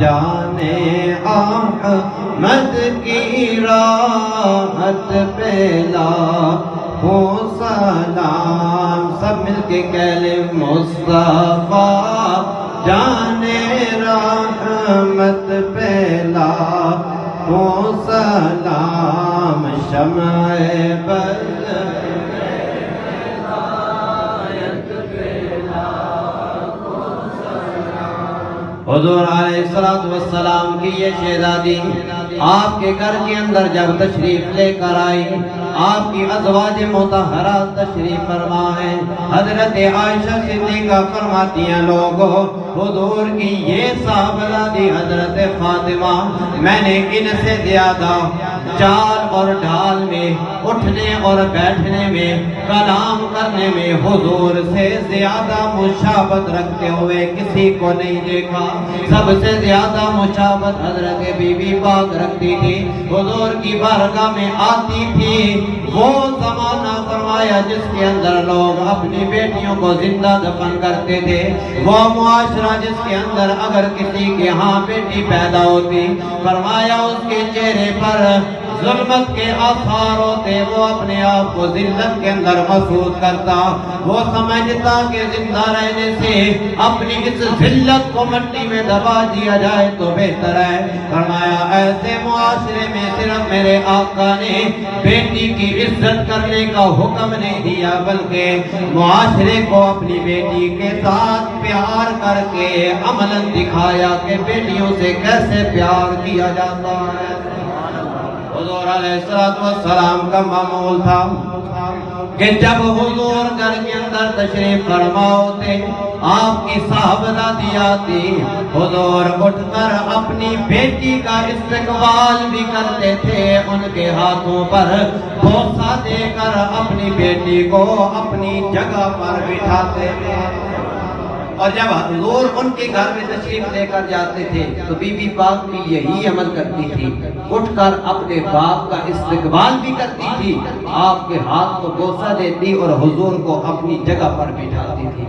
جانے احمد کی راحت پہ لاکھوں سلام. سب مل کے کہہ لیں مصطفیٰ جانے رحمت پہ لاکھوں سلام. شمع بد حضور علیہ السلام کی یہ شہزادی آپ کے گھر کے اندر جب تشریف لے کر آئی، آپ کی ازواج مطہرات تشریف فرما ہے. حضرت عائشہ صدیقہ فرماتی ہیں لوگوں حضور کی یہ صاحبزادی حضرت فاطمہ میں نے ان سے زیادہ چال اور ڈھال میں، اٹھنے اور بیٹھنے میں، کلام کرنے میں حضور سے زیادہ مشابہت رکھتے ہوئے کسی کو نہیں دیکھا. سب سے زیادہ مشابہت حضرت بی بی پاک رکھتی تھی، حضور کی بارگاہ میں آتی تھی. وہ زمانہ فرمایا جس کے اندر لوگ اپنی بیٹیوں کو زندہ دفن کرتے تھے، وہ معاشرہ جس کے اندر اگر کسی کے ہاں بیٹی پیدا ہوتی فرمایا اس کے چہرے پر ظلمت کے آثار ہوتے، وہ اپنے آپ کو ذلت کے اندر محسوس کرتا. وہ سمجھتا کہ زندہ رہنے سے اپنی اس ذلت کو مٹی میں دبا دیا جائے تو بہتر ہے. فرمایا ایسے معاشرے میں صرف میرے آقا نے بیٹی کی عزت کرنے کا حکم نہیں دیا، بلکہ معاشرے کو اپنی بیٹی کے ساتھ پیار کر کے عملاً دکھایا کہ بیٹیوں سے کیسے پیار کیا جاتا ہے. حضور علیہ السلام کا معمول تھا کہ جب حضور گھر کے اندر تشریف فرما ہوتے، آپ کی صاحبزادی آتی، حضور اٹھ کر اپنی بیٹی کا استقبال بھی کرتے تھے، ان کے ہاتھوں پر بوسہ دے کر اپنی بیٹی کو اپنی جگہ پر بٹھاتے تھے. اور جب حضور ان کے گھر میں تشریف لے کر جاتے تھے تو بی بی پاک بھی یہی عمل کرتی تھی، اٹھ کر اپنے باپ کا استقبال بھی کرتی تھی، آپ کے ہاتھ کو بوسہ دیتی اور حضور کو اپنی جگہ پر بٹھاتی تھی.